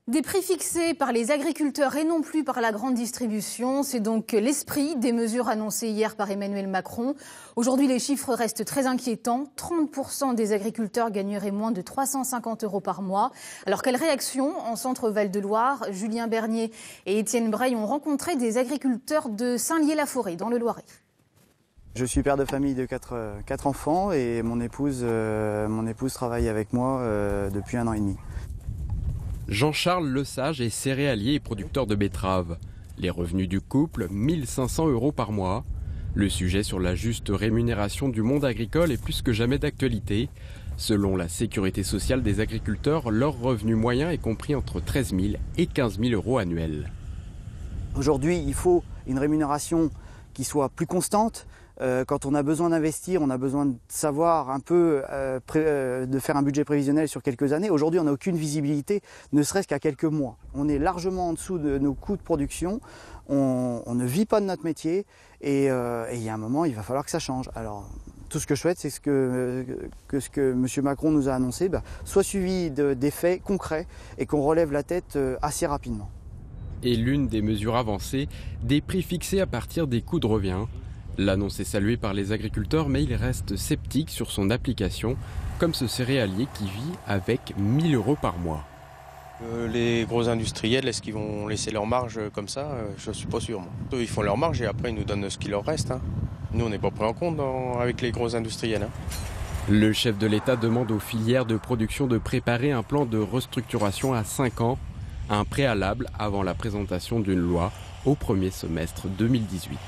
Des prix fixés par les agriculteurs et non plus par la grande distribution, c'est donc l'esprit des mesures annoncées hier par Emmanuel Macron. Aujourd'hui, les chiffres restent très inquiétants. 30% des agriculteurs gagneraient moins de 350 € par mois. Alors quelle réaction en Centre-Val de Loire? Julien Bernier et Étienne Breil ont rencontré des agriculteurs de Saint-Lié-la-Forêt, dans le Loiret. Je suis père de famille de 4 enfants et mon épouse travaille avec moi depuis 1 an et demi. Jean-Charles Lesage est céréalier et producteur de betteraves. Les revenus du couple, 1 500 € par mois. Le sujet sur la juste rémunération du monde agricole est plus que jamais d'actualité. Selon la sécurité sociale des agriculteurs, leur revenu moyen est compris entre 13 000 et 15 000 € annuels. Aujourd'hui, il faut une rémunération qui soit plus constante. Quand on a besoin d'investir, on a besoin de savoir un peu, de faire un budget prévisionnel sur quelques années. Aujourd'hui, on n'a aucune visibilité, ne serait-ce qu'à quelques mois. On est largement en dessous de nos coûts de production, on ne vit pas de notre métier et il y a un moment, il va falloir que ça change. Alors, tout ce que je souhaite, c'est que ce que M. Macron nous a annoncé soit suivi des faits concrets et qu'on relève la tête assez rapidement. Et l'une des mesures avancées, des prix fixés à partir des coûts de revient. L'annonce est saluée par les agriculteurs, mais ils restent sceptiques sur son application, comme ce céréalier qui vit avec 1 000 € par mois. Les gros industriels, est-ce qu'ils vont laisser leur marge comme ça? Je ne suis pas sûr. Moi. Eux, ils font leur marge et après ils nous donnent ce qu'il leur reste. Nous, on n'est pas pris en compte avec les gros industriels. Le chef de l'État demande aux filières de production de préparer un plan de restructuration à 5 ans, un préalable avant la présentation d'une loi au premier semestre 2018.